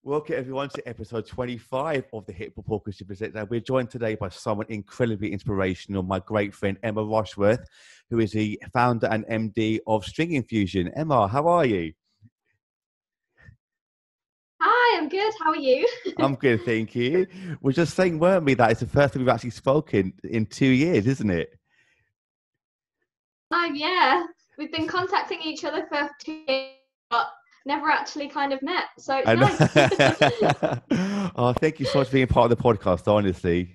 Welcome everyone to episode 25 of the Hip Hop Orchestra Presents. And we're joined today by someone incredibly inspirational, my great friend Emma Rushworth, who is the founder and MD of String Infusion. Emma, how are you? Hi, I'm good. How are you? I'm good, thank you. We're just saying, weren't we, that it's the first time we've actually spoken in 2 years, isn't it? Yeah. We've been contacting each other for 2 years, but never actually kind of met. So it's I nice. know. Oh, thank you so much for being part of the podcast, honestly.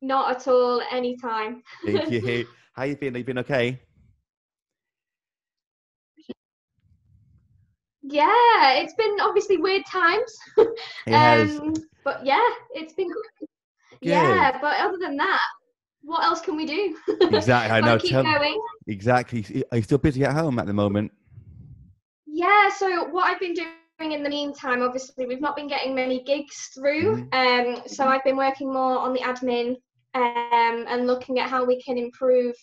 Not at all, anytime. Thank you. How you been? Have you been okay? Yeah, it's been obviously weird times. It has. But yeah, it's been good. Good. Yeah, but other than that, what else can we do? Exactly. I Got to know. keep going. Exactly. Are you still busy at home at the moment? Yeah, so what I've been doing in the meantime, obviously, we've not been getting many gigs through. Hmm. So I've been working more on the admin and looking at how we can improve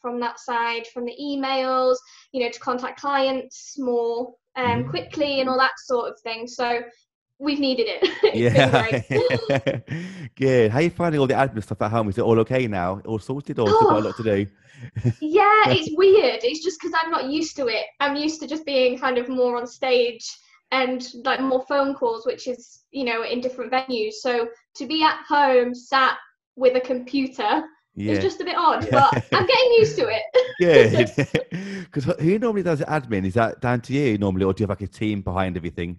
from that side, from the emails, to contact clients more Hmm. quickly and all that sort of thing. So we've needed it. It's been Yeah. great. Good. How are you finding all the admin stuff at home? Is it all okay now? All sorted or still got a Oh, lot to do? yeah, it's weird. It's just because I'm not used to it. I'm used to just being kind of more on stage and like more phone calls, which is, in different venues. So to be at home sat with a computer is Yeah. just a bit odd, but I'm getting used to Good. it. Because who normally does admin? Is that down to you normally, or do you have like a team behind everything?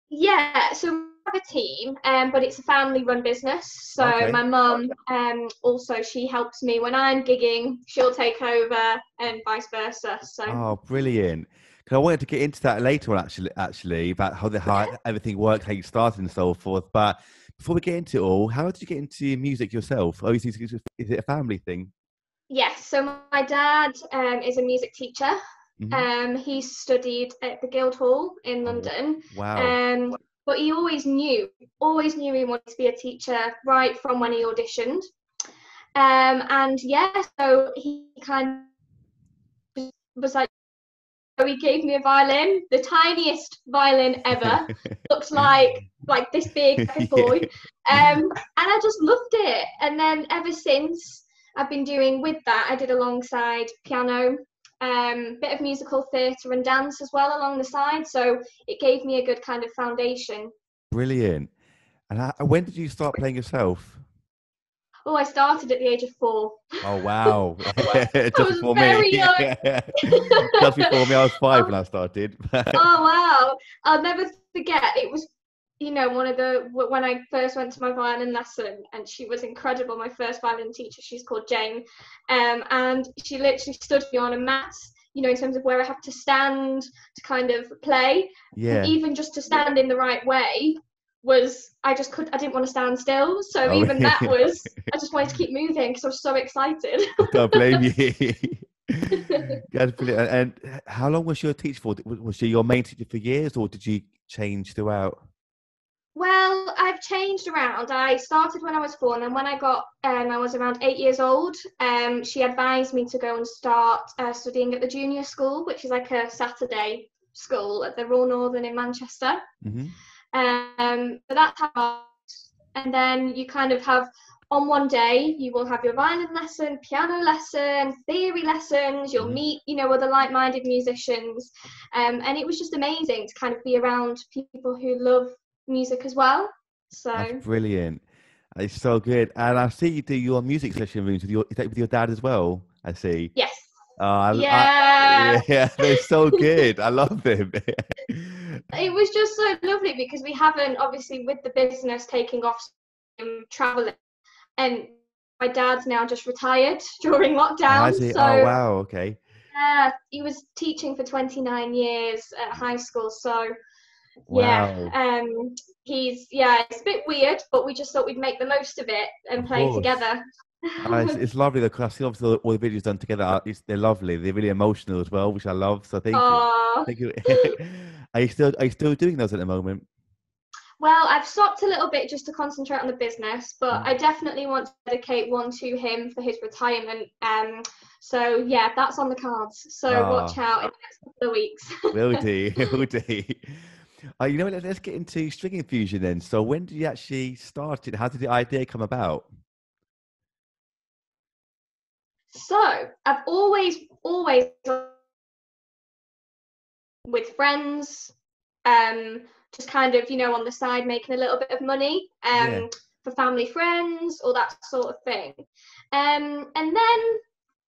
Yeah, so we have a team, but it's a family-run business. So Okay. my mum, also she helps me when I'm gigging. She'll take over, and vice versa. So Oh, brilliant. Because I wanted to get into that later on, actually, about how yeah. everything works, how you started and so forth. But before we get into it all, how did you get into music yourself? Oh, is it a family thing? Yes, so my dad is a music teacher. Hmm. He studied at the Guildhall in Oh, London. wow. Um, but he always knew he wanted to be a teacher right from when he auditioned. And yeah, so he kind of was like, so he gave me a violin, the tiniest violin ever, looked like this big, like a toy, Yeah. and I just loved it. And then ever since, I've been doing with that. I did alongside piano, bit of musical theatre and dance as well along the side. So it gave me a good kind of foundation. Brilliant. And when did you start playing yourself? Oh, I started at the age of 4. Oh, wow. I Just was before me. very young. Just before me. I was 5 Oh, when I started. oh wow! I'll never forget. It was, one of the when I first went to my violin lesson, and she was incredible. My first violin teacher, she's called Jane, and she literally stood me on a mat. In terms of where I have to stand to kind of play, and Yeah. even just to stand in the right way was I didn't want to stand still. So Oh, even that was I just wanted to keep moving because I was so excited. I don't blame you. That's brilliant. And how long was your teacher for? Was she your main teacher for years, or did you change throughout? Well, I've changed around. I started when I was 4, and then when I was around 8 years old, she advised me to go and start studying at the junior school, which is like a Saturday school at the Royal Northern in Manchester. Hmm. So that's how, and then you kind of have on one day you will have your violin lesson, piano lesson, theory lessons. You'll Hmm. meet, other like-minded musicians, and it was just amazing to kind of be around people who love music as well. That's So brilliant. It's so good. And I see you do your music session rooms is that with your dad as well? I see. yes, yeah, Yeah, they're so good. I love them. it was just so lovely because we haven't obviously with the business taking off traveling, and my dad's now just retired during Oh, I lockdown. see. Oh, So wow. Okay. he was teaching for 29 years at high school. So yeah, Wow. it's a bit weird, but we just thought we'd make the most of it and Of play course. together. It's lovely though, because I've seen obviously all the videos done together. They're lovely. They're really emotional as well, which I love. So thank you. Oh, Thank you. Are you still doing those at the moment? well, I've stopped a little bit just to concentrate on the business, but I Mm. definitely want to dedicate one to him for his retirement. So yeah, that's on the cards. So watch Ah, out in the next couple of weeks. will do. Will do. You know what? Let's get into string infusion then. So, when did you actually start it? How did the idea come about? So I've always with friends, just kind of, on the side making a little bit of money, Yeah. for family friends, or that sort of thing. And then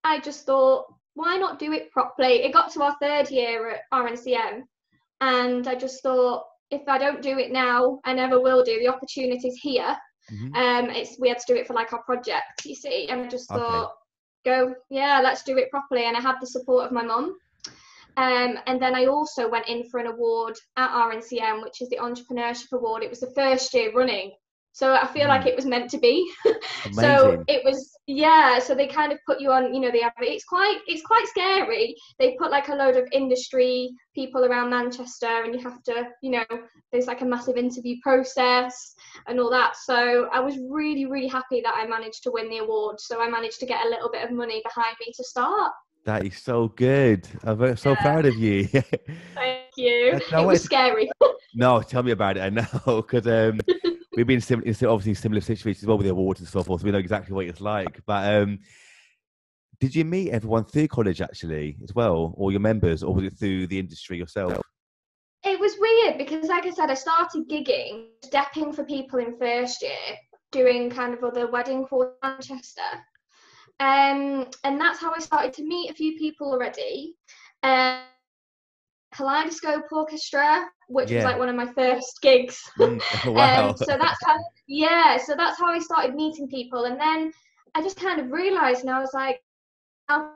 I just thought, why not do it properly? It got to our third year at RNCM, and I just thought, if I don't do it now, I never will do. The opportunity's here. Hmm. We had to do it for like our project, you see, and I just Okay. thought, yeah, let's do it properly. And I had the support of my mum. And then I also went in for an award at RNCM, which is the Entrepreneurship Award. It was the first year running. So I feel like Mm. it was meant to be. So Amazing. it was, yeah. So they kind of put you on, it's quite scary. They put like a load of industry people around Manchester, and you have to, there's like a massive interview process and all that. So I was really, really happy that I managed to win the award. So I managed to get a little bit of money behind me to start. That is so good. So Yeah, proud of you. thank you. And I It was wanted to, scary. no, tell me about it. I know because we've been obviously similar situations as well with the awards and so forth. So we know exactly what it's like. But did you meet everyone through college actually as well, or your members, or was it through the industry yourself? It was weird because, like I said, I started gigging, stepping for people in first year, doing kind of other wedding for Manchester. And that's how I started to meet a few people already. Um, Kaleidoscope Orchestra, which was Yeah. like one of my first gigs. Mm, wow. So that's how, yeah, so that's how I started meeting people. And then I just kind of realized, and I was like, how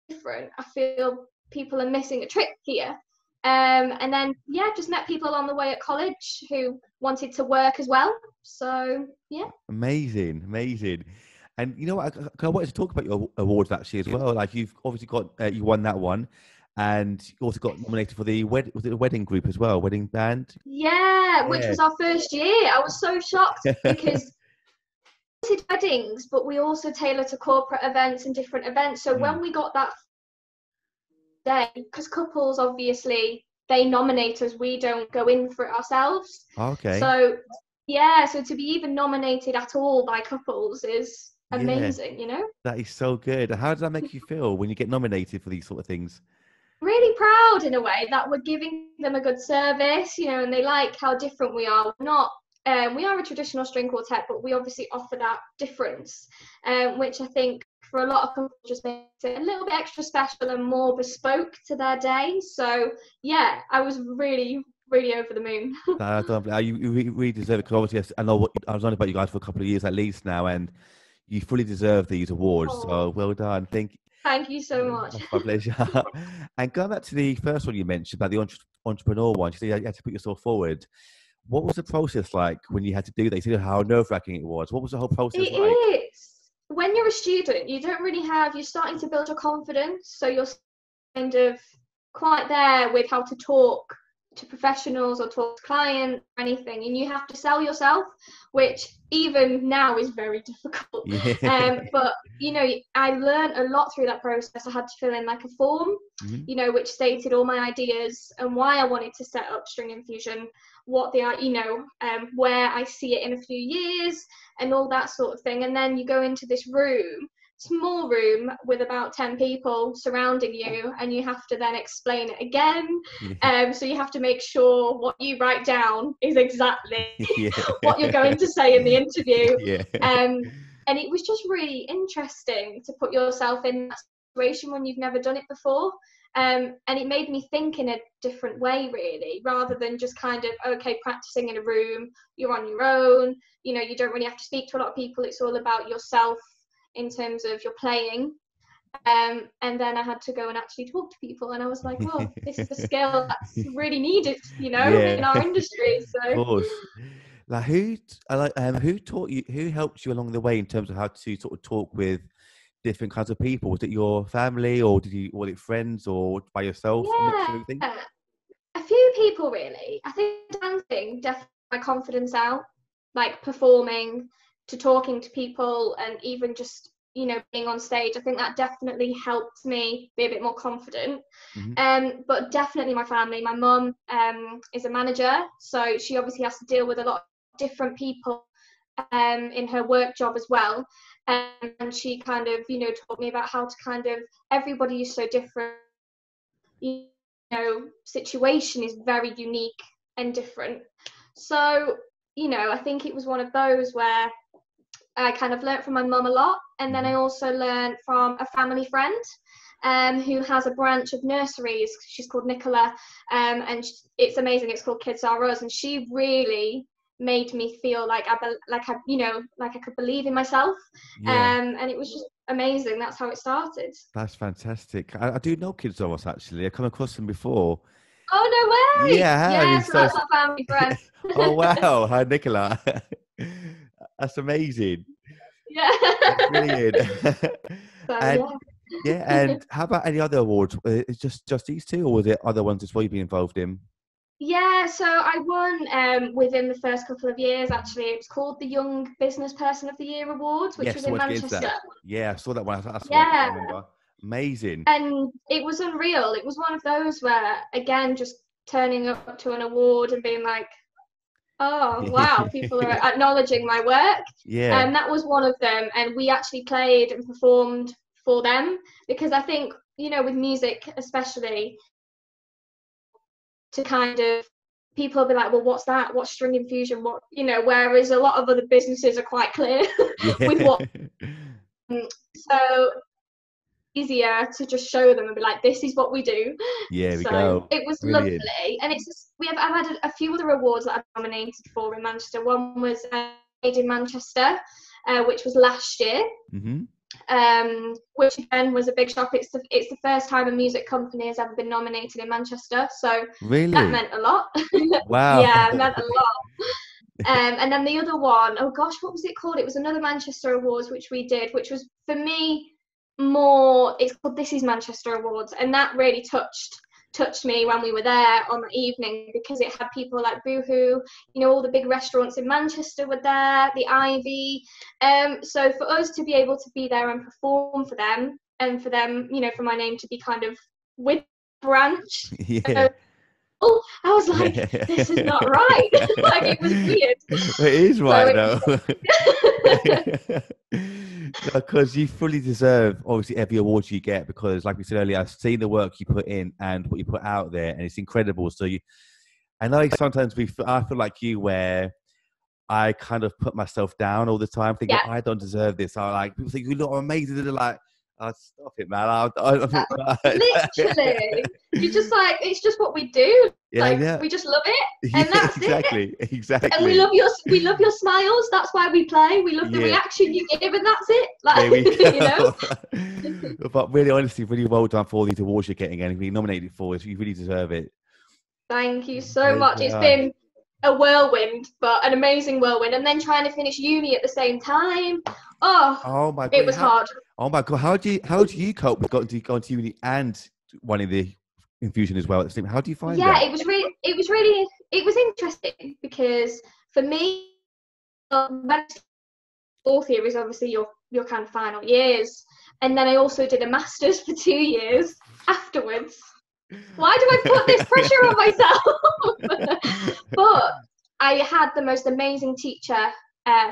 different. I feel people are missing a trick here. And then, yeah, just met people along the way at college who wanted to work as well. So, yeah. Amazing, amazing. And you know what? I wanted to talk about your awards actually as well. Like you've obviously got you won that one, and you also got nominated for the was it the wedding group as well, wedding band? Yeah, which Yeah. was our first year. I was so shocked because we did weddings, but we also tailor to corporate events and different events. So Mm. when we got that day, because couples obviously they nominate us, we don't go in for it ourselves. Okay. So yeah, so to be even nominated at all by couples is Yeah, amazing. that is so good. How does that make you feel when you get nominated for these sort of things? Really proud in a way that we're giving them a good service, and they like how different we are. We're not, we are a traditional string quartet, but we obviously offer that difference, which I think for a lot of people just makes it a little bit extra special and more bespoke to their day. So yeah, I was really, really over the moon. You really deserve it because obviously I know I was on about you guys for a couple of years at least now, and you fully deserve these awards. Oh, So well done. thank you so much. That's my pleasure. And going back to the first one you mentioned about the entrepreneur one, you said you had to put yourself forward. What was the process like when you had to do that? You said how nerve-wracking it was. What was the whole process like? It is. When you're a student, you don't really you're starting to build your confidence. So you're kind of quite there with how to talk to professionals or talk to clients or anything. And you have to sell yourself, which even now is very difficult. Yeah. But, I learned a lot through that process. I had to fill in like a form, Mhm. which stated all my ideas and why I wanted to set up String Infusion, what they are, where I see it in a few years and all that sort of thing. And then you go into this room, small room with about 10 people surrounding you, and you have to then explain it again. Yeah. So you have to make sure what you write down is exactly Yeah. what you're going to say in the interview. Yeah. And it was just really interesting to put yourself in that situation when you've never done it before. And it made me think in a different way, really, rather than just kind of, okay, practicing in a room, you're on your own, you don't really have to speak to a lot of people. It's all about yourself in terms of your playing. And then I had to go and actually talk to people, and I was like, well, this is a skill that's really needed, Yeah, in our industry. of So course. Like who taught you, who helped you along the way in terms of how to sort of talk with different kinds of people? Was it your family or was it friends or by yourself? A mixture of everything? yeah, a few people really. I think dancing definitely my confidence out, like performing, to talking to people, and even just being on stage. I think that definitely helped me be a bit more confident. Mm-hmm. But definitely my family. My mum is a manager, so she obviously has to deal with a lot of different people in her work job as well. And she kind of, taught me about how to kind of, everybody is so different. Situation is very unique and different. So, I think it was one of those where I kind of learnt from my mum a lot. And then I also learned from a family friend who has a branch of nurseries. She's called Nicola, and it's amazing. It's called Kids Are Us, and she really made me feel like I could believe in myself. Yeah. And it was just amazing. That's how it started. That's fantastic. I do know Kids Are Us, actually. I've come across them before. Oh, no way! Yeah, I have. Yeah, so that's our family friend. Oh, wow. Hi, Nicola. That's amazing. Yeah. That's brilliant. So, And yeah. yeah, and how about any other awards? It's just these two, or was it other ones as well you've been involved in? Yeah, so I won within the first couple of years, actually. It was called the Young Business Person of the Year Awards, which Yes, was I in want to get into Manchester. that. Yeah, I saw that one. That's what I Yeah, remember. Amazing. and it was unreal. It was one of those where, again, just turning up to an award and being like, oh, wow, people are acknowledging my work. Yeah. And that was one of them. And we actually played and performed for them because I think, with music especially, to kind of people will be like, well, what's that? What's string infusion? What, whereas a lot of other businesses are quite clear with Yeah. what. So easier to just show them and be like, this is what we do. Yeah, we So go. it was Brilliant. lovely. And I've had a few other awards that I've nominated for in Manchester. One was made in Manchester, which was last year. Mm-hmm. Which again was a big shock. It's the first time a music company has ever been nominated in Manchester, so that Really? meant a lot. Wow. Yeah, it meant a lot. And then the other one, oh gosh, what was it called? It was another Manchester Awards which we did, which was for me more. It's called This Is Manchester Awards, and that really touched me when we were there on the evening because it had people like Boohoo, all the big restaurants in Manchester were there, the Ivy. So for us to be able to be there and perform for them, and for them, for my name to be kind of with branch, Yeah. I was like, this is not right. Like, it was weird. It is right, though. Yeah. Because you fully deserve, obviously, every award you get because, like we said earlier, I've seen the work you put in and what you put out there, and it's incredible. So I know sometimes I feel like you where I kind of put myself down all the time, thinking, Yeah. I don't deserve this. I like, people think, you look amazing. And they're like, oh, stop it, man. Literally, you're just like, it's just what we do. Yeah, Like, yeah. we just love it, Yeah, and that's it. exactly. And we love your smiles. That's why we play. We love the Yeah. reaction you give, and that's it. Like, There we go. But really, honestly, really well done for all these awards you're getting and being nominated for. You really deserve it. Thank you so much. It's been a whirlwind, but an amazing whirlwind. And then trying to finish uni at the same time. Oh my God. It was hard. Oh my God. How do you cope with going to uni and running the infusion as well at the same? How do you find that? It was interesting because for me, fourth year is obviously your kind of final years, and then I also did a master's for 2 years afterwards. Why do I put this pressure on myself? But I had the most amazing teacher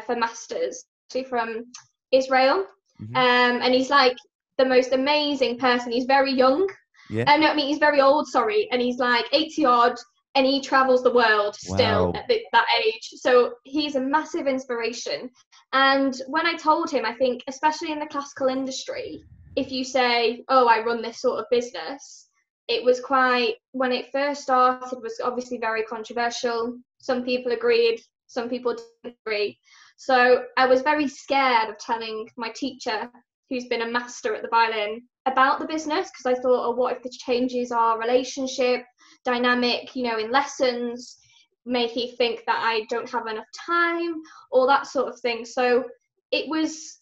for masters, actually from Israel, Mm-hmm. and he's like the most amazing person. He's very young. Yeah. No, I mean, he's very old, sorry, and he's like 80 odd, and he travels the world still Wow. at that age. So he's a massive inspiration. And when I told him, I think, especially in the classical industry, if you say, oh, I run this sort of business, it was quite, when it first started, was obviously very controversial. Some people agreed, some people didn't agree. So I was very scared of telling my teacher, who's been a master at the violin, about the business, because I thought, oh, what if this changes our relationship dynamic, in lessons, make he think that I don't have enough time, all that sort of thing. So it was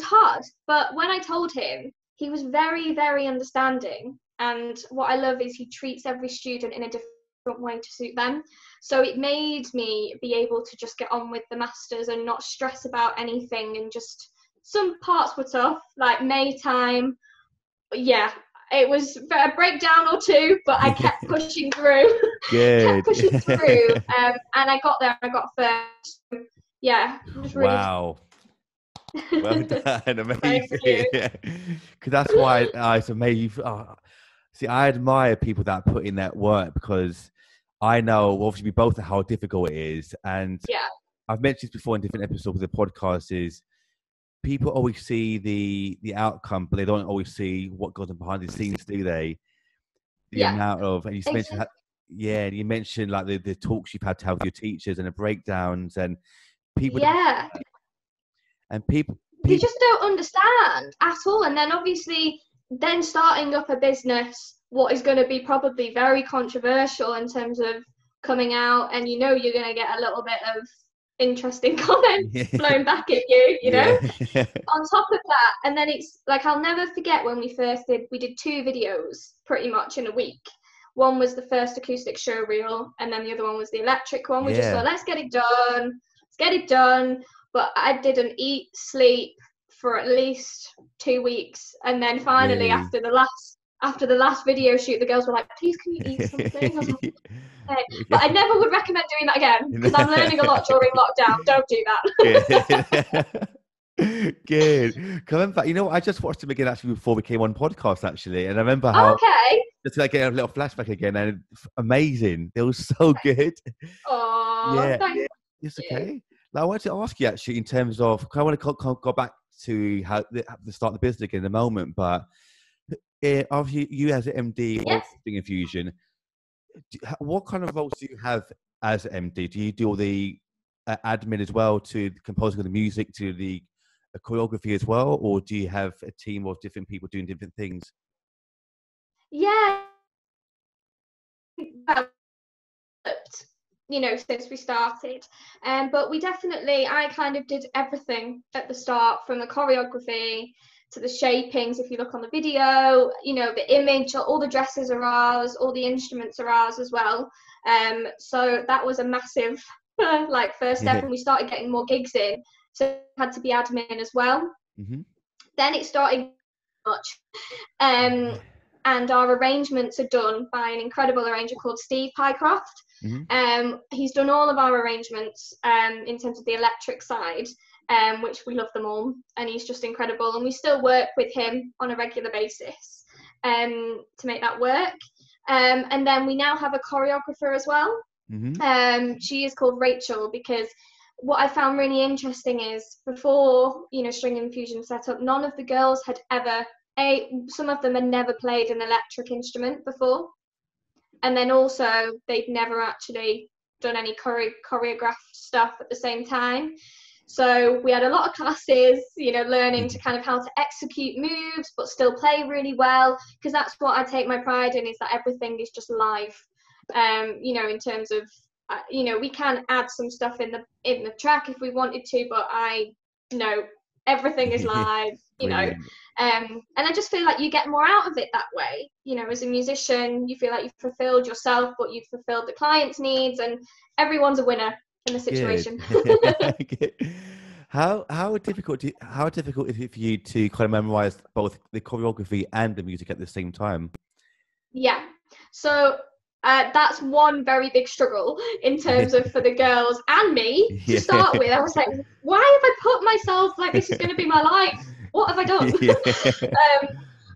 hard. But when I told him, he was very, very understanding. And what I love is he treats every student in a different way to suit them. So it made me be able to just get on with the masters and not stress about anything and just some parts were tough, like May time. Yeah, it was a breakdown or two, but I kept pushing through. Good. Kept pushing through, and I got there. I got first. Yeah, it was really. Wow. Well done. Thank Amazing. you. Yeah. Because that's why it's amazing. See, I admire people that put in that work, because I know, obviously, we both know how difficult it is. And Yeah. I've mentioned this before in different episodes of the podcast, is people always see the outcome, but they don't always see what goes on behind the scenes, do they? The Yeah. amount of, and you mentioned, Exactly. yeah, and you mentioned like the talks you've had to have with your teachers and the breakdowns, and people don't, Yeah. and people, They just don't understand at all. And then obviously, then starting up a business, what is going to be probably very controversial in terms of coming out, and you're going to get a little bit of interesting comments blown back at you, yeah. on top of that. And then it's like, I'll never forget when we did 2 videos pretty much in a week. One was the first acoustic show reel, and then the other one was the electric one. We just thought, let's get it done. But I didn't eat, sleep for at least 2 weeks, and then finally, Really? after the last video shoot, the girls were like, "Please, can you eat something?" I was like, okay. But I never would recommend doing that again, because I'm learning a lot during lockdown. Don't do that. Good. Coming back, I just watched him again actually before we came on podcast actually, and I remember how Okay. just like get a little flashback again, and amazing. It was so good. Oh, thank It's you. okay. Now, I wanted to ask you actually in terms of, I want to go back to how the start the business again in a moment, but obviously you as an MD of String Infusion, what kind of roles do you have as MD? Do you do all the admin as well, to the composing of the music, to the choreography as well, or do you have a team of different people doing different things? Yeah. Since we started, but I kind of did everything at the start, from the choreography to the shapings. If you look on the video, the image, all the dresses are ours, all the instruments are ours as well. So that was a massive first step, and we started getting more gigs in, so it had to be admin as well. Then it started much, and our arrangements are done by an incredible arranger called Steve Pycroft. He's done all of our arrangements in terms of the electric side, which we love them all, and he's just incredible, and we still work with him on a regular basis to make that work. And then we now have a choreographer as well. She is called Rachel, because what I found really interesting is, before String Infusion set up, none of the girls had ever, some of them had never played an electric instrument before, and then also they'd never actually done any choreographed stuff at the same time. So we had a lot of classes, learning to kind of how to execute moves but still play really well, because that's what I take my pride in, is that everything is just live. In terms of we can add some stuff in the track if we wanted to, but everything is live. And I just feel like you get more out of it that way. As a musician, you feel like you've fulfilled yourself, but you've fulfilled the client's needs, and everyone's a winner in the situation. How difficult is it for you to kind of memorize both the choreography and the music at the same time? Yeah, so that's one very big struggle in terms of, for the girls and me to start with. I was like, why have I put myself like, this is going to be my life? What have I done?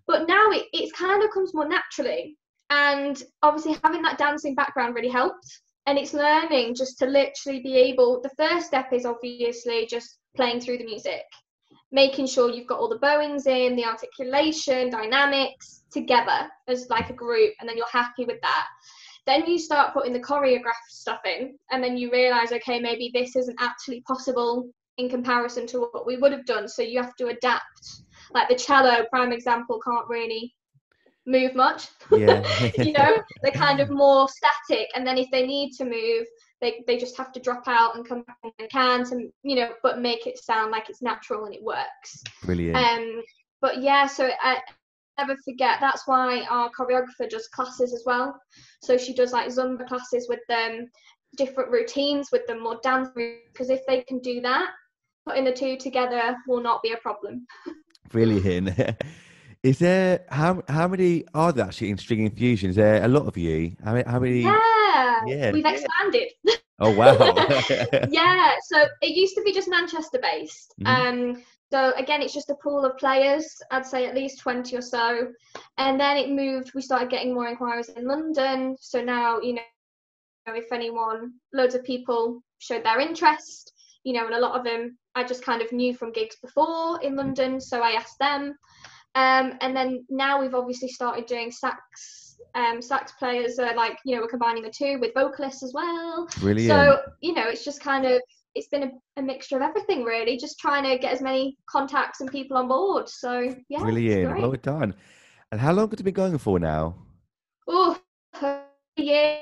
But now it kind of comes more naturally, and obviously having that dancing background really helped. And it's learning just to literally be able, the first step is obviously just playing through the music, making sure you've got all the bowings in, the articulation, dynamics together as like a group, and then you're happy with that. Then you start putting the choreographed stuff in, and then you realize, okay, maybe this isn't actually possible in comparison to what we would have done, so you have to adapt. Like the cello, prime example, can't really move much. They're kind of more static, and then if they need to move, they just have to drop out and come back when they can, to but make it sound like it's natural and it works. Brilliant. But yeah, so I never forget, that's why our choreographer does classes as well. So she does like Zumba classes with them, different routines with them, more dance, because if they can do that putting the two together will not be a problem. Brilliant. Is there how many are there actually in String Infusions? Is there a lot of you? How many? Yeah, Yeah. we've expanded. Oh wow. Yeah, so it used to be just Manchester based. Mhm. So again, it's just a pool of players, I'd say at least 20 or so. And then it moved, we started getting more inquiries in London. So now, if loads of people showed their interest, and a lot of them I just kind of knew from gigs before in London, so I asked them. And then now we've obviously started doing sax players are we're combining the two with vocalists as well. Brilliant. So it's just kind of, it's been a mixture of everything really, just trying to get as many contacts and people on board. So yeah, it's Brilliant. great. Well done. And how long has it been going for now? Oh, a year.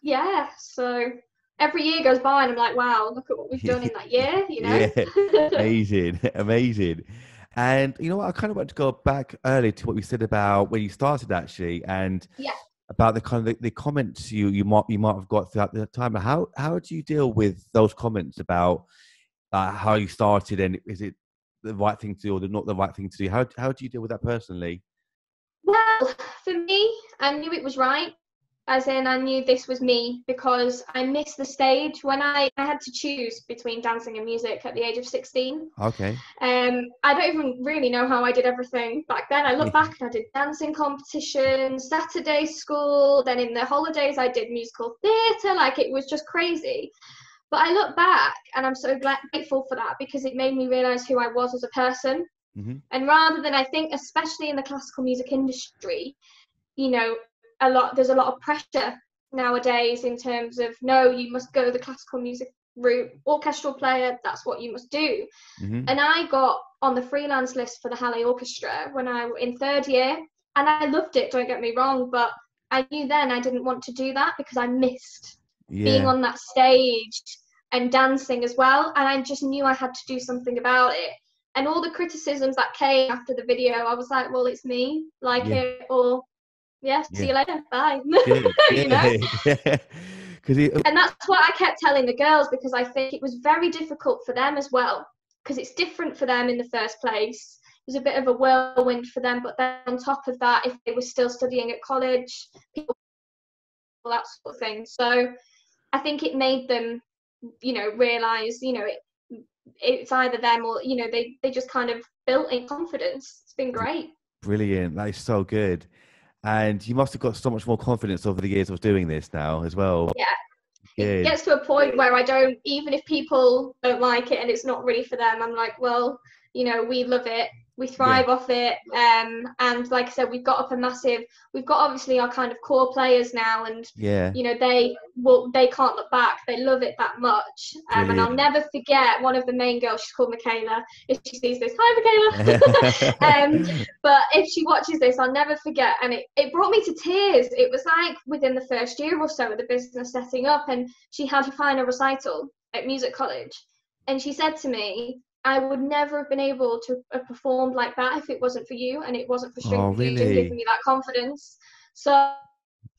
Yeah, so every year goes by and I'm like, wow, look at what we've done in that year. Yeah. Amazing. Amazing. And you know what? I kind of want to go back early to what we said about when you started actually, and Yeah. about the kind of the comments you might have got throughout the time. How do you deal with those comments about how you started, and is it the right thing to do or not the right thing to do? How do you deal with that personally? Well, for me, I knew it was right. As in, I knew this was me because I missed the stage when I had to choose between dancing and music at the age of 16. Okay. I don't even really know how I did everything back then. I look back and I did dancing competitions, Saturday school, then in the holidays I did musical theatre, like it was just crazy. But I look back and I'm so grateful for that because it made me realise who I was as a person. Mm-hmm. And rather than, I think, especially in the classical music industry, there's a lot of pressure nowadays in terms of, no, you must go the classical music route, orchestral player, that's what you must do. Mm-hmm. And I got on the freelance list for the Halley Orchestra when I was in third year, and I loved it, don't get me wrong, but I knew then I didn't want to do that because I missed being Yeah. on that stage and dancing as well, and I just knew I had to do something about it. And all the criticisms that came after the video, I was like, well, it's me, like Yeah. it, or yeah, see Yeah. you later, bye. Good. You know? Yeah. Because And that's what I kept telling the girls because I think it was very difficult for them as well, because it's different for them in the first place. It was a bit of a whirlwind for them, but then on top of that, if they were still studying at college, people, that sort of thing. So I think it made them, realise, it's either them or, they just kind of built in confidence. It's been great. brilliant. That is so good. And you must have got so much more confidence over the years of doing this now as well. Yeah. It Good. gets to a point where I don't, even if people don't like it and it's not really for them, I'm like, well, we love it, we Yeah. thrive off it, and like I said, we've got obviously our kind of core players now, and Yeah. they can't look back, they love it that much. And I'll Brilliant. never forget one of the main girls, she's called Michaela, if she sees this, hi Michaela. But if she watches this, I'll never forget, and it brought me to tears. It was like within the first year or so of the business setting up, and she had a final recital at music college, and she said to me, I would never have been able to have performed like that if it wasn't for you, and it wasn't for String Oh, Infusion giving really? me that confidence. So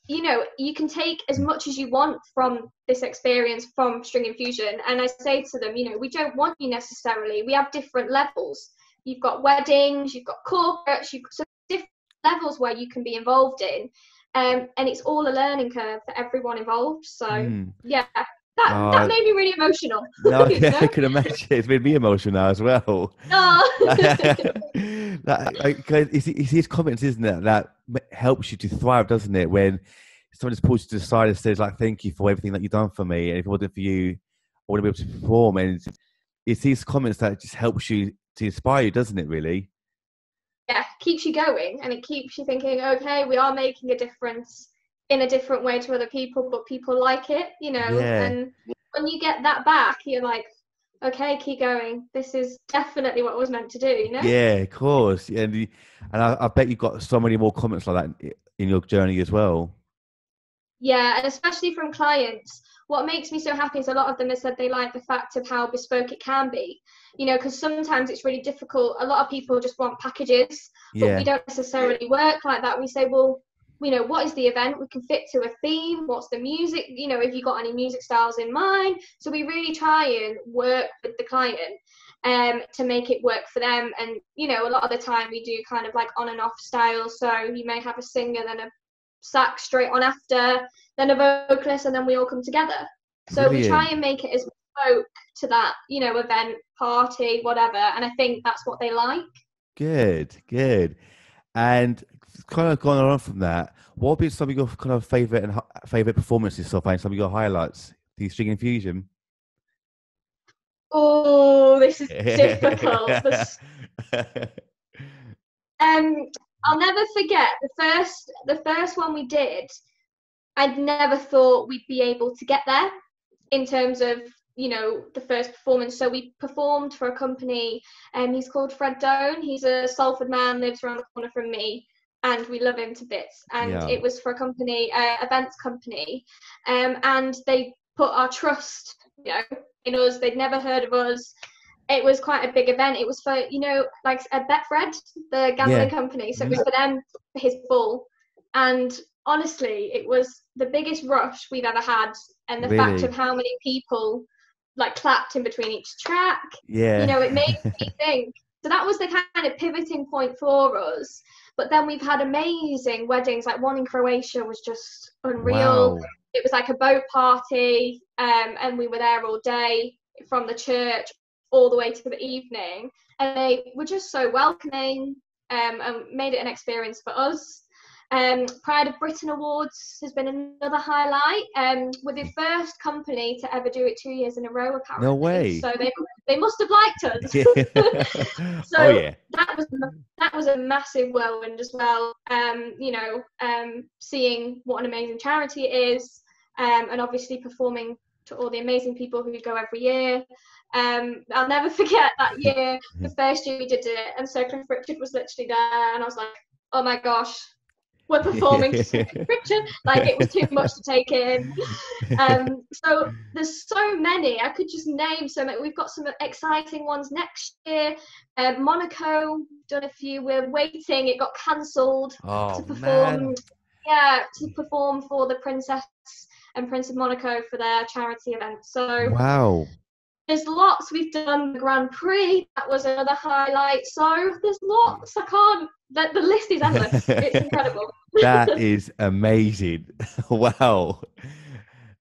you can take as much as you want from this experience from String Infusion. And I say to them, we don't want you necessarily. We have different levels. You've got weddings, you've got corporates, you've got some different levels where you can be involved in. And it's all a learning curve for everyone involved. So, yeah, that made me really emotional. No, I can imagine. It's made me emotional now as well. Oh. It's these comments, isn't it, that helps you to thrive, doesn't it? When someone just pulls you to the side and says, like, thank you for everything that you've done for me. And if it wasn't for you, I wouldn't be able to perform. And it's these comments that just helps you to inspire you, doesn't it, really? Yeah, keeps you going, and it keeps you thinking, okay, we are making a difference in a different way to other people, but people like it, Yeah. and when you get that back, you're like, okay, keep going. This is definitely what I was meant to do, Yeah, of course. And I bet you've got so many more comments like that in your journey as well. Yeah, and especially from clients. What makes me so happy is a lot of them have said they like the fact of how bespoke it can be, because sometimes it's really difficult. A lot of people just want packages, but we Yeah. don't necessarily work like that. We say, well, what is the event? We can fit to a theme. What's the music? If you got any music styles in mind. So we really try and work with the client to make it work for them. And, a lot of the time we do kind of like on and off styles. So you may have a singer, then a sax straight on after, then a vocalist, and then we all come together. So Brilliant. we try and make it as bespoke to that, event, party, whatever. And I think that's what they like. Good. And kind of going on from that, what would be some of your kind of favorite performances so far, and some of your highlights? The String Infusion. Oh, this is difficult. I'll never forget the first one we did. I'd never thought we'd be able to get there in terms of the first performance. So we performed for a company, he's called Fred Doan. He's a Salford man, lives around the corner from me, and we love him to bits. And it was for a company, events company, and they put our trust in us. They'd never heard of us. It was quite a big event. It was for like Betfred, the gambling company. So it was for them, for his bull. And honestly, it was the biggest rush we've ever had, and the fact of how many people like clapped in between each track. It made me think. So that was the kind of pivoting point for us. But then we've had amazing weddings. Like one in Croatia was just unreal. Wow. It was like a boat party, and we were there all day from the church all the way to the evening, and they were just so welcoming, and made it an experience for us. Pride of Britain Awards has been another highlight. We're the first company to ever do it 2 years in a row, apparently. No way. So they must have liked us. So that was a massive whirlwind as well. Seeing what an amazing charity it is, and obviously performing to all the amazing people who go every year. I'll never forget that year, the first year we did it, and Sir Cliff Richard was literally there, and I was like, oh my gosh, we're performing to Sir Cliff Richard. Like, it was too much to take in. So there's so many. I could just name so many. We've got some exciting ones next year. Monaco, done a few. We're waiting. It got cancelled to perform. Man. Yeah, to perform for the Princess and Prince of Monaco for their charity event. So wow. There's lots. We've done the Grand Prix. That was another highlight. So there's lots. I can't. The list is endless. It's incredible. That is amazing. Wow.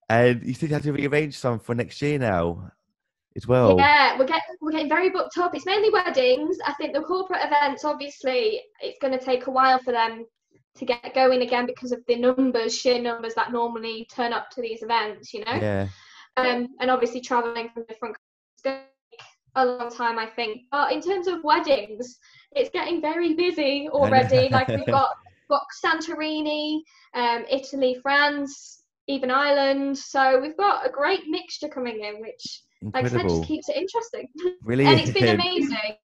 And you said you had to rearrange some for next year now as well. Yeah, we're getting very booked up. It's mainly weddings. I think the corporate events, obviously, it's going to take a while for them to get going again because of the sheer numbers that normally turn up to these events, Yeah. And obviously traveling from different countries is going to take a long time, I think. But in terms of weddings, it's getting very busy already. Like we've got Santorini, Italy, France, even Ireland. So we've got a great mixture coming in, which, like I said, just keeps it interesting. Brilliant. And it's been amazing.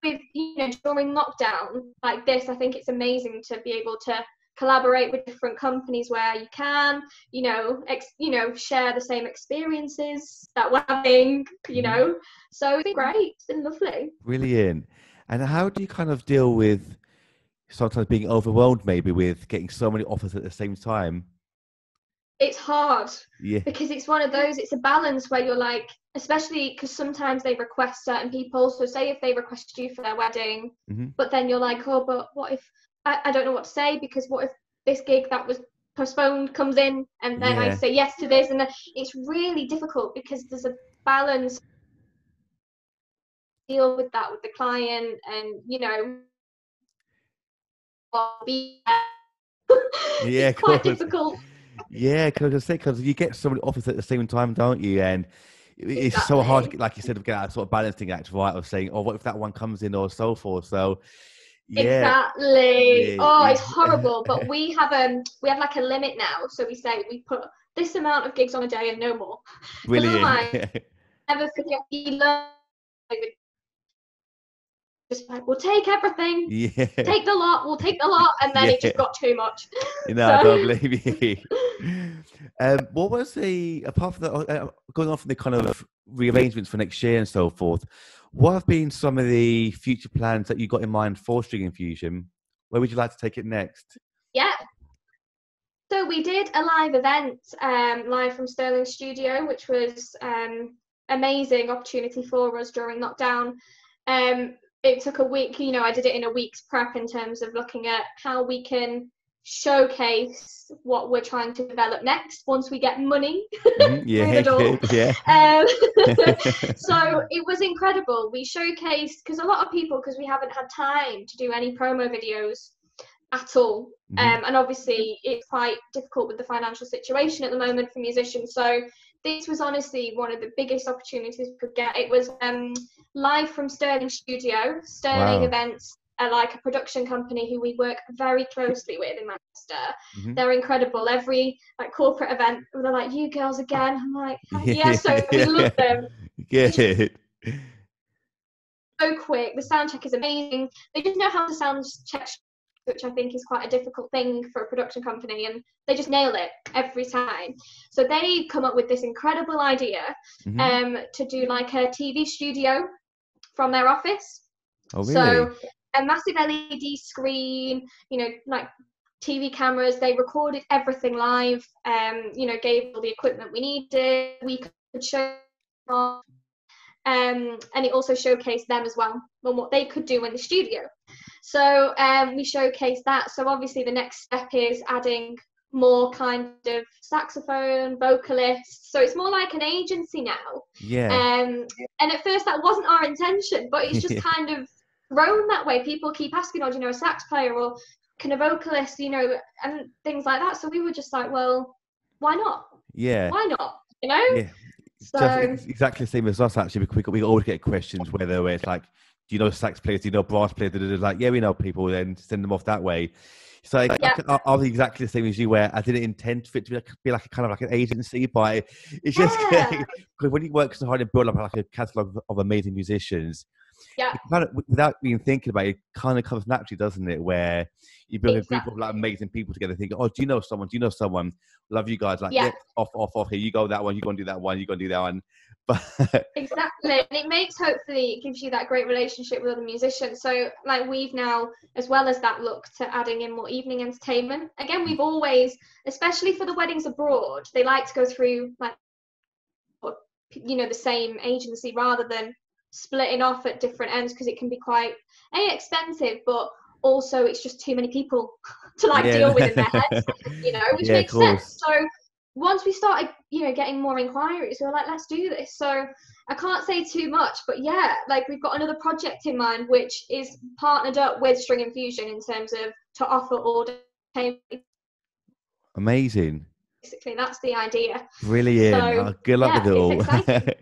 With during lockdown like this, I think it's amazing to be able to collaborate with different companies where you can, share the same experiences that we're having, So it's been great. It's been lovely. Brilliant. And how do you kind of deal with sometimes being overwhelmed, maybe with getting so many offers at the same time? It's hard. Yeah. Because it's one of those. It's a balance where you're like, especially because sometimes they request certain people. So say if they request you for their wedding, but then you're like, oh, but what if I don't know what to say, because what if this gig that was postponed comes in and then I say yes to this, and then it's really difficult because there's a balance. Deal with that with the client, and it's quite difficult. Yeah, because you get so many offers at the same time, don't you? And it's so hard to get, like you said, to get that sort of balancing act right of saying, oh, what if that one comes in, or so forth. So exactly. It's horrible. But we have like a limit now. So we say we put this amount of gigs on a day and no more. Brilliant. Never forget, just like, we'll take everything. Yeah. Take the lot. We'll take the lot, and then it just got too much. I don't believe you. What was apart from the going on from the kind of rearrangements for next year and so forth, what have been some of the future plans that you got in mind for String Infusion? Where would you like to take it next? we did a live event, live from Stirling Studio, which was amazing opportunity for us during lockdown. It took a week, you know, I did it in a week's prep in terms of looking at how we can showcase what we're trying to develop next once we get money Yeah, through the door. good, yeah. So it was incredible. We showcased, because a lot of people, because we haven't had time to do any promo videos at all, and obviously it's quite difficult with the financial situation at the moment for musicians, so this was honestly one of the biggest opportunities we could get. It was live from Stirling Studio. Sterling Wow. Events are like a production company who we work very closely with in Manchester. Mm-hmm. They're incredible. Every like corporate event, they're like, "You girls again." I'm like, Yeah, so we love them. good. So quick. The sound check is amazing. They just know how to sound check, which I think is quite a difficult thing for a production company, and they just nail it every time. So they come up with this incredible idea to do like a TV studio from their office. Oh, really? So a massive LED screen, you know, like TV cameras. They recorded everything live, you know, gave all the equipment we needed. We could show and it also showcased them as well on what they could do in the studio. So we showcased that. So obviously the next step is adding more kind of saxophone, vocalists. So it's more like an agency now. Yeah. And at first that wasn't our intention, but it's just kind of grown that way. People keep asking, oh, do you know a sax player, or can a vocalist, you know, and things like that. So we were just like, well, why not? Yeah. Why not? You know? Yeah. So Just exactly the same as us, actually. We always get questions whether it's like, do you know sax players, do you know brass players? Like, yeah, we know people, then send them off that way. So I was exactly the same as you, where I didn't intend for it to be like a kind of like an agency, but it's just because when you work so hard and build up like a catalogue of amazing musicians, it kind of, without even thinking about it, it kind of comes naturally, doesn't it? Where you build a group of like amazing people together, thinking, oh, do you know someone? Do you know someone? Love you guys. Like, yeah, off here. You go that one. You go and do that one. You go and do that one. But exactly, and it makes, hopefully it gives you that great relationship with other musicians. So like we've now, as well as that, looked to adding in more evening entertainment. Again, we've always, especially for the weddings abroad, they like to go through like, you know, the same agency rather than splitting off at different ends, because it can be quite expensive, but also it's just too many people to like deal with in their heads, you know, which makes sense. So once we started, you know, getting more inquiries, we were like, let's do this. So I can't say too much, but yeah, like we've got another project in mind, which is partnered up with String Infusion in terms of to offer all day. Amazing. Basically, that's the idea. Brilliant. So, good luck with it all. It's exciting.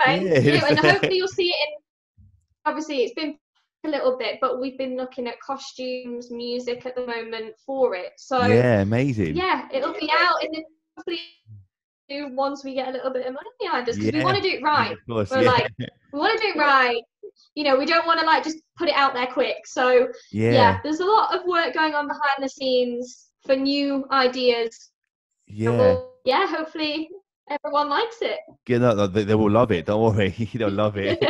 Thank you. And hopefully you'll see it in, obviously it's been a little bit, but we've been looking at costumes, music at the moment for it. So yeah, amazing. Yeah, it'll be out in the once we get a little bit of money behind us, because we want to do it right. Of course, We're like, we want to do it right. You know, we don't want to like just put it out there quick. So yeah, there's a lot of work going on behind the scenes for new ideas. Yeah, hopefully everyone likes it. Yeah, no, they will love it. Don't worry, they'll love it.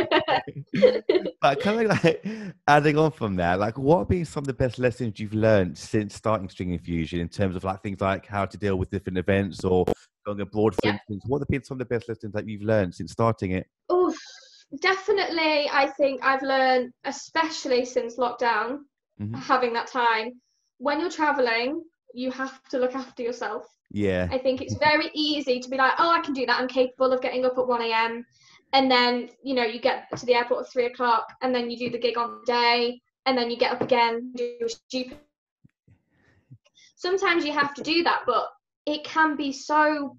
But kind of like adding on from that, like what have been some of the best lessons you've learned since starting String Infusion in terms of like things like how to deal with different events or going abroad, for instance? What have been some of the best lessons that you've learned since starting it? Oh, definitely. I think I've learned, especially since lockdown, having that time, when you're traveling, you have to look after yourself. Yeah. I think it's very easy to be like, oh, I can do that. I'm capable of getting up at 1 a.m. And then, you know, you get to the airport at 3 o'clock and then you do the gig on the day and then you get up again, do stupid. Sometimes you have to do that, but it can be so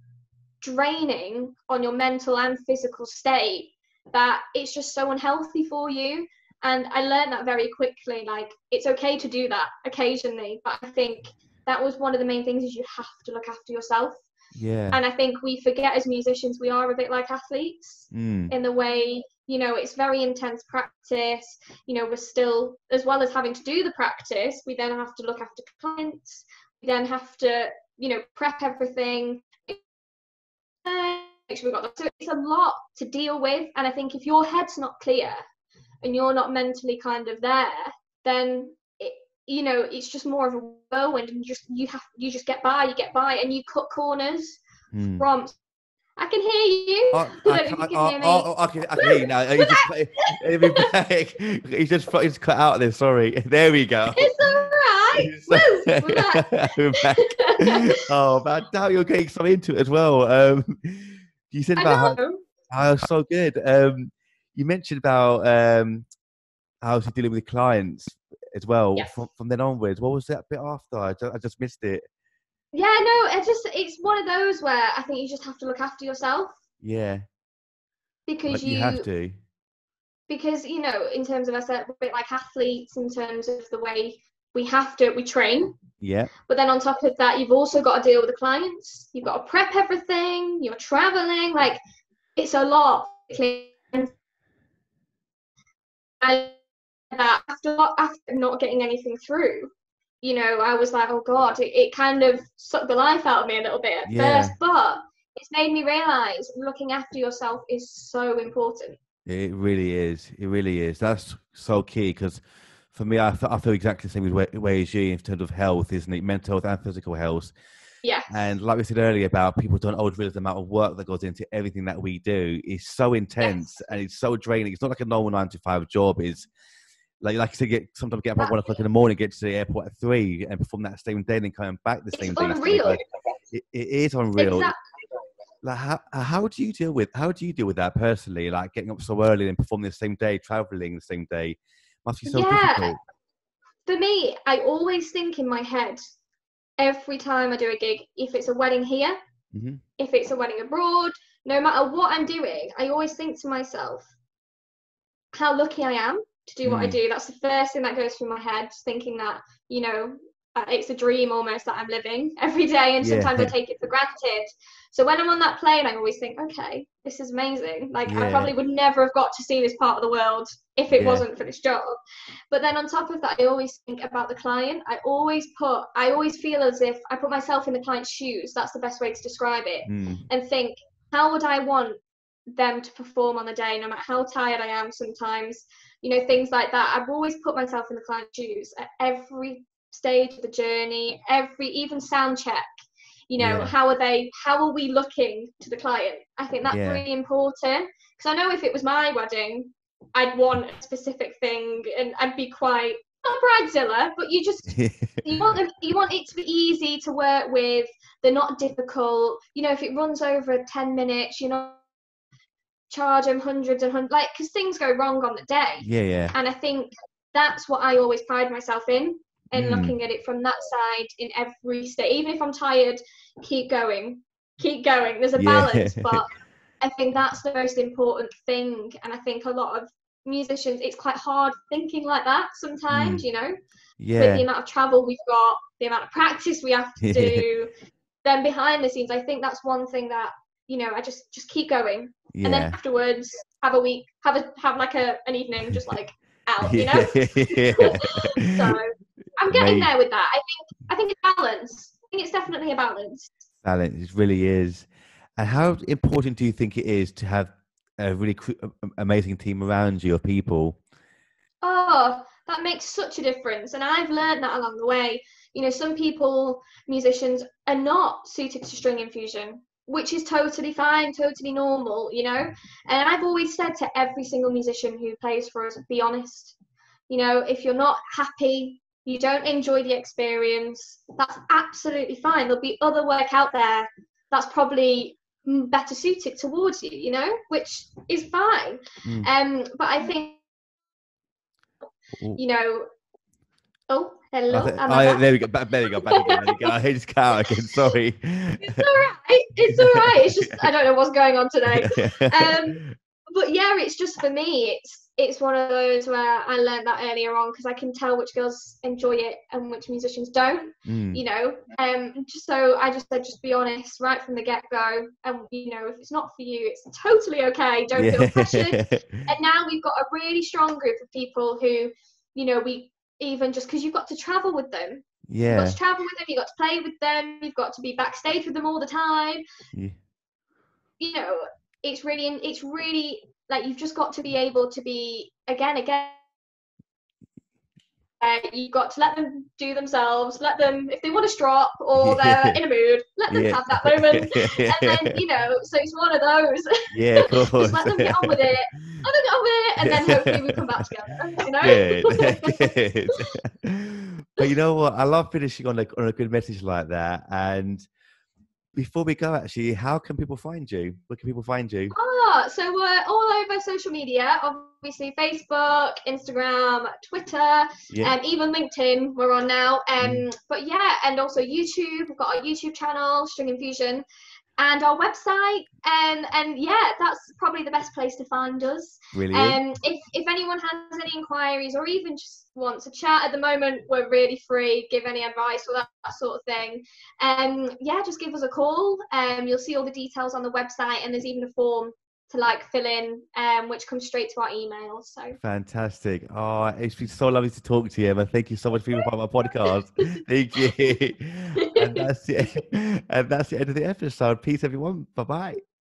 draining on your mental and physical state that it's just so unhealthy for you. And I learned that very quickly. Like, it's okay to do that occasionally, but I think that was one of the main things, is you have to look after yourself. Yeah. And I think we forget as musicians, we are a bit like athletes in the way, you know, it's very intense practice. You know, we're still, as well as having to do the practice, we then have to look after clients. We then have to, you know, prep everything. Make sure we got that. So it's a lot to deal with. And I think if your head's not clear and you're not mentally kind of there, then you know, it's just more of a whirlwind, and you just get by, and you cut corners from. I can hear you. Oh, I don't know if you can hear me. I can hear you now. He's just back. He's just cut out there. Sorry. There we go. It's all right. Woo, we're back. We're back. Oh, man, now you're getting so into it as well. You said I about know. how so good. You mentioned about how you're dealing with clients as well. Yes. From then onwards, what was that bit after? I just missed it. Yeah, no, it's one of those where I think you just have to look after yourself, Yeah, because you have to. you know, in terms of us, we're a bit like athletes in terms of the way we train. Yeah. But then on top of that, you've also got to deal with the clients. You've got to prep everything. You're traveling. Like, it's a lot. And after not getting anything through, you know, I was like, oh God, it kind of sucked the life out of me a little bit at first. But it's made me realise looking after yourself is so important. It really is. It really is. That's so key, because for me, I feel exactly the same way as you in terms of health, isn't it? Mental health and physical health. Yeah. And like we said earlier about people don't always realize the amount of work that goes into everything that we do is so intense and it's so draining. It's not like a normal 9 to 5 job. It's like you said, sometimes get up at 1 o'clock in the morning, get to the airport at 3, and perform that same day and coming back the same day. Unreal. It is unreal. Exactly. Like how do you deal with that personally? Like getting up so early and performing the same day, traveling the same day, must be so difficult. For me, I always think in my head every time I do a gig, if it's a wedding here, if it's a wedding abroad, no matter what I'm doing, I always think to myself how lucky I am to do what I do. That's the first thing that goes through my head, thinking that, you know, it's a dream almost that I'm living every day, and sometimes I take it for granted. So when I'm on that plane, I always think, okay, this is amazing. Like, I probably would never have got to see this part of the world if it wasn't for this job. But then on top of that, I always think about the client. I always feel as if I put myself in the client's shoes. That's the best way to describe it. And think, how would I want them to perform on the day, no matter how tired I am sometimes, you know, things like that. I've always put myself in the client's shoes at every stage of the journey, even sound check. You know, how are we looking to the client? I think that's really important, because I know if it was my wedding, I'd want a specific thing and I'd be quite, not bridezilla, but you want it to be easy to work with. They're not difficult. You know, if it runs over 10 minutes, you're not charge them hundreds and hundreds, like, because things go wrong on the day. And I think that's what I always pride myself in, and looking at it from that side in every state. Even if I'm tired, keep going. There's a balance, but I think that's the most important thing. And I think a lot of musicians, it's quite hard thinking like that sometimes, you know, with the amount of travel we've got, the amount of practice we have to do. Then behind the scenes, I think that's one thing that, you know, I just keep going. And then afterwards, have a week, have like an evening, just like out, you know. So I'm getting there with that. I think it's balance. I think it's definitely a balance. Balance, it really is. And how important do you think it is to have a really amazing team around you of people? Oh, that makes such a difference. And I've learned that along the way. You know, some musicians are not suited to string infusion, which is totally fine, totally normal, you know. And I've always said to every single musician who plays for us, be honest. You know, if you're not happy, you don't enjoy the experience, that's absolutely fine. There'll be other work out there that's probably better suited towards you, you know, which is fine. But I think, you know, oh, hello. There we go. Back again. I just cut out again. Sorry. It's all right. It's just, I don't know what's going on today. But yeah, it's just, for me, it's one of those where I learned that earlier on, because I can tell which girls enjoy it and which musicians don't. You know, so I just said, just be honest right from the get-go, and you know, if it's not for you, it's totally okay. Don't feel pressured. And now we've got a really strong group of people who, you know, we even just because you've got to travel with them. You've got to travel with them, you've got to play with them, you've got to be backstage with them all the time. You know, it's really like, you've just got to be able to be again You've got to let them do themselves, let them, if they want to strop or they're in a mood, let them have that moment. And then, you know, so it's one of those. Yeah, of Just course. let them get on with it. Let them get on with it, and then hopefully we come back together, you Good, know? good. But you know what? I love finishing on a good message like that. And before we go, actually, how can people find you? Where can people find you? So we're all over social media, obviously Facebook, Instagram, Twitter, Yeah. even LinkedIn we're on now. Mm. But yeah, and also YouTube. We've got our YouTube channel, String Infusion, and our website. And yeah, that's probably the best place to find us. Brilliant. If anyone has any inquiries or even just wants to chat at the moment, we're really free, give any advice or that sort of thing. Yeah, just give us a call. You'll see all the details on the website, and there's even a form to like fill in, which comes straight to our email. So Fantastic. Oh, it's been so lovely to talk to you, Emma. Thank you so much for being part of my podcast. Thank you. And that's it. And that's the end of the episode. Peace, everyone. Bye bye.